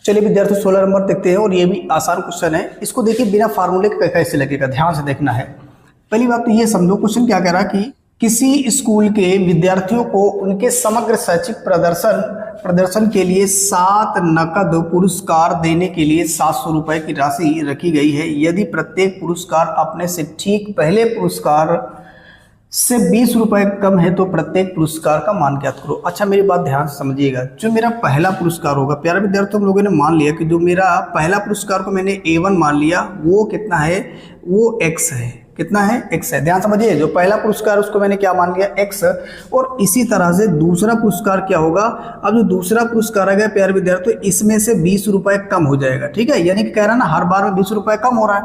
चलिए विद्यार्थी 16 नंबर देखते हैं और ये भी आसान क्वेश्चन है। इसको देखिए बिना फार्मूले के कैसे लगेगा, ध्यान से देखना है। पहली बात तो ये समझो, क्वेश्चन क्या कह रहा है कि किसी स्कूल के विद्यार्थियों को उनके समग्र शैक्षिक प्रदर्शन के लिए 7 नकद पुरस्कार देने के लिए 700 रुपए की राशि रखी गई है। यदि प्रत्येक पुरस्कार अपने से ठीक पहले पुरस्कार से 20 रुपए कम है तो प्रत्येक पुरस्कार का मान ज्ञात करो। अच्छा मेरी बात ध्यान से समझिएगा, जो मेरा पहला पुरस्कार होगा, प्यारे विद्यार्थियों हम लोगों ने मान लिया कि जो मेरा पहला पुरस्कार को मैंने A1 मान लिया, वो कितना है, वो X है। कितना है, X है। ध्यान समझिए, जो पहला पुरस्कार उसको मैंने क्या मान लिया, X। और इसी तरह से दूसरा पुरस्कार क्या होगा, अब जो दूसरा पुरस्कार है प्यारे विद्यार्थी, इसमें से 20 रुपए कम हो जाएगा। ठीक है, यानी कि कह रहा है ना हर बार में 20 रुपए कम हो रहा है।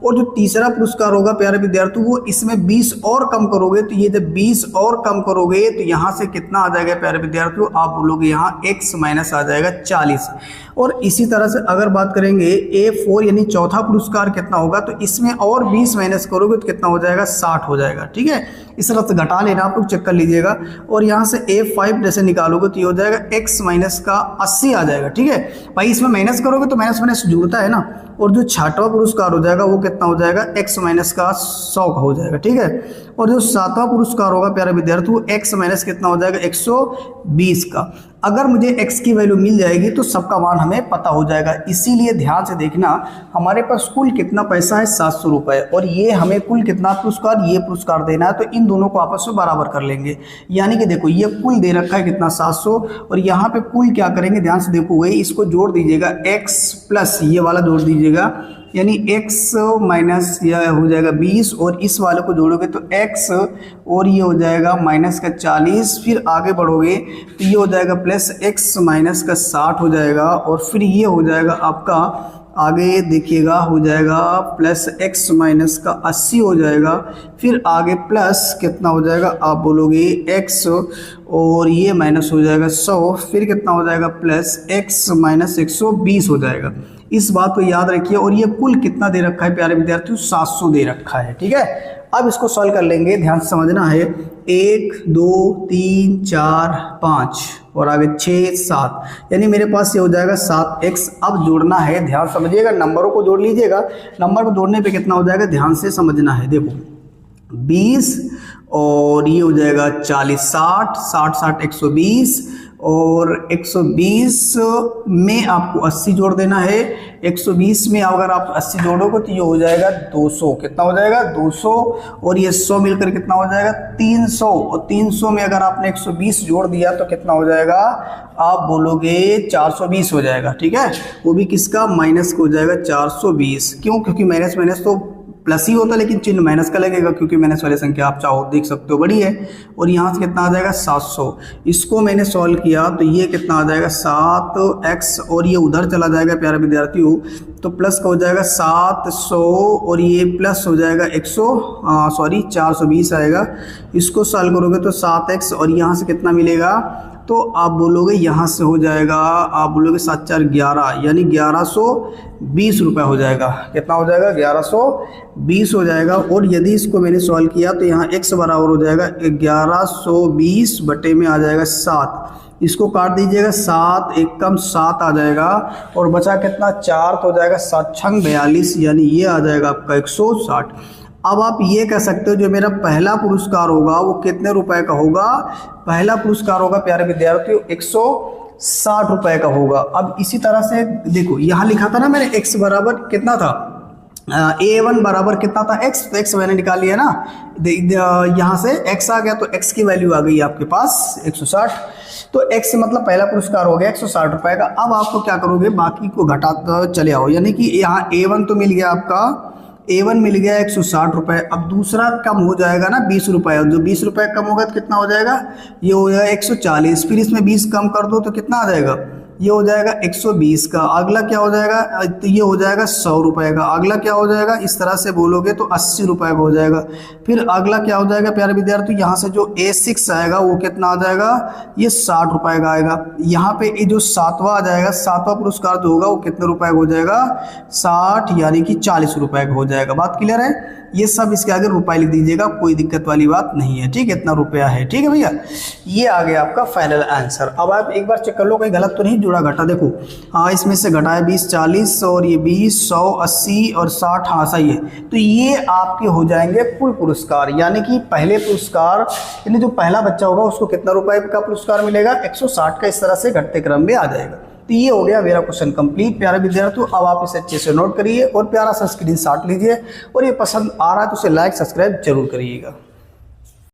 और जो तीसरा पुरस्कार होगा प्यारे विद्यार्थी, वो इसमें 20 और कम करोगे तो ये जब 20 और कम करोगे तो यहाँ से कितना आ जाएगा प्यारे विद्यार्थी, आप बोलोगे यहाँ X माइनस आ जाएगा 40। और इसी तरह से अगर बात करेंगे A4 यानी चौथा पुरस्कार कितना होगा, तो इसमें और 20 माइनस करोगे तो कितना हो जाएगा, 60 हो जाएगा। ठीक है, इस तरह से घटा लेना, आप लोग चेक कर लीजिएगा। और यहाँ से A5 जैसे निकालोगे तो ये हो जाएगा X माइनस का 80 आ जाएगा। ठीक है भाई, इसमें माइनस करोगे तो माइनस माइनस जुड़ता है ना। और जो छठवां पुरस्कार हो जाएगा वो कितना हो जाएगा, X माइनस का 100 का हो जाएगा। ठीक है, और जो सातवां पुरस्कार होगा प्यारे विद्यार्थी, वो X माइनस कितना हो जाएगा, 120 का। अगर मुझे X की वैल्यू मिल जाएगी तो सबका मान हमें पता हो जाएगा। इसीलिए ध्यान से देखना, हमारे पास कुल कितना पैसा है, 700 रुपये, और ये हमें कुल कितना पुरस्कार, ये पुरस्कार देना है, तो इन दोनों को आपस में बराबर कर लेंगे। यानी कि देखो ये कुल दे रखा है कितना, 700, और यहाँ पे कुल क्या करेंगे, ध्यान से देखो, वही इसको जोड़ दीजिएगा, X प्लस ये वाला जोड़ दीजिएगा, यानी X माइनस यह हो जाएगा 20, और इस वाले को जोड़ोगे तो X और ये हो जाएगा माइनस का 40, फिर आगे बढ़ोगे तो ये हो जाएगा प्लस X माइनस का 60 हो जाएगा, और फिर ये हो जाएगा आपका, आगे देखिएगा, हो जाएगा प्लस X माइनस का 80 हो जाएगा, फिर आगे प्लस कितना हो जाएगा, आप बोलोगे X और ये माइनस हो जाएगा 100, फिर कितना हो जाएगा प्लस X माइनस 120 हो जाएगा। इस बात को याद रखिए। और ये कुल कितना दे रखा है प्यारे विद्यार्थियों, 700 दे रखा है। ठीक है, अब इसको सॉल्व कर लेंगे, ध्यान से समझना है। 1 2 3 4 5 और आगे 6 7, यानी मेरे पास ये हो जाएगा 7x। अब जोड़ना है, ध्यान समझिएगा, नंबरों को जोड़ लीजिएगा। नंबर को जोड़ने पे कितना हो जाएगा, ध्यान से समझना है। देखो 20 और ये हो जाएगा 40, 60 60 60 120, और 120 में आपको 80 जोड़ देना है। 120 में अगर आप 80 जोड़ोगे तो ये हो जाएगा 200। कितना हो जाएगा, 200, और ये 100 मिलकर कितना हो जाएगा, 300। और 300 में अगर आपने 120 जोड़ दिया तो कितना हो जाएगा, आप बोलोगे 420 हो जाएगा। ठीक है, वो भी किसका, माइनस को हो जाएगा 420। क्यों, क्योंकि माइनस माइनस तो प्लस ही होता है, लेकिन चिन्ह माइनस का लगेगा क्योंकि माइनस वाली संख्या आप चाहो देख सकते हो बड़ी है। और यहाँ से कितना आ जाएगा, 700। इसको मैंने सॉल्व किया तो ये कितना आ जाएगा, 7x, और ये उधर चला जाएगा प्यारे विद्यार्थियों, तो प्लस का हो जाएगा 700, और ये प्लस हो जाएगा 420 आएगा। इसको सॉल्व करोगे तो 7x, और यहाँ से कितना मिलेगा, तो आप बोलोगे यहाँ से हो जाएगा, आप बोलोगे 7 4 11, यानी 1120 रुपये हो जाएगा। कितना हो जाएगा, 1120 हो जाएगा। और यदि इसको मैंने सॉल्व किया तो यहाँ x बराबर हो जाएगा 1120 बटे में आ जाएगा 7। इसको काट दीजिएगा, 7 1 कम 7 आ जाएगा, और बचा कितना, 4, तो हो जाएगा 7 6 42, यानी ये आ जाएगा आपका 160। अब आप ये कह सकते हो जो मेरा पहला पुरस्कार होगा वो कितने रुपए का होगा, पहला पुरस्कार होगा प्यारे विद्यार्थियों 160 रुपए का होगा। अब इसी तरह से देखो, यहाँ लिखा था ना मैंने x बराबर कितना था, A1 बराबर कितना था, x, तो x मैंने निकाल लिया ना, यहाँ से x आ गया तो x की वैल्यू आ गई आपके पास 160। तो x मतलब पहला पुरस्कार हो गया 160 रुपए का। अब आपको क्या करोगे, बाकी को घटाते चले आओ, यानी कि यहाँ A1 तो मिल गया आपका, A1 मिल गया 160 रुपये। अब दूसरा कम हो जाएगा ना 20 रुपये, और जो 20 रुपये कम होगा तो कितना हो जाएगा, ये हो जाएगा 140, फिर इसमें 20 कम कर दो तो कितना आ जाएगा, ये हो जाएगा 120 का। अगला क्या हो जाएगा, तो ये हो जाएगा 100 रुपये का। अगला क्या हो जाएगा, इस तरह से बोलोगे तो 80 रुपये का हो जाएगा। फिर अगला क्या हो जाएगा प्यारे विद्यार्थी, यहाँ से जो A6 आएगा वो कितना आ जाएगा, ये 60 रुपये का आएगा। यहाँ पे ये जो 7वां आ जाएगा, 7वां पुरस्कार जो होगा वो कितने रुपए का हो जाएगा, 60, यानी कि 40 रुपये का हो जाएगा। बात क्लियर है। ये सब इसके आगे रुपए लिख दीजिएगा, कोई दिक्कत वाली बात नहीं है। ठीक है, इतना रुपया है। ठीक है भैया, ये आ गया आपका फाइनल आंसर। अब आप एक बार चेक कर लो कहीं गलत तो नहीं जुड़ा घटा। देखो हाँ, इसमें से घटा है 20 40 और ये 20 100 80 और 60, हाँ सही है। तो ये आपके हो जाएंगे कुल पुरस्कार, यानी कि पहले पुरस्कार यानी जो पहला बच्चा होगा उसको कितना रुपए का पुरस्कार मिलेगा, 160 का, इस तरह से घटते क्रम में आ जाएगा। तो ये हो गया मेरा क्वेश्चन कंप्लीट। प्यारे विद्यार्थियों, अब आप इसे अच्छे से नोट करिए और प्यारा सा स्क्रीनशॉट लीजिए, और ये पसंद आ रहा है तो उसे लाइक सब्सक्राइब जरूर करिएगा।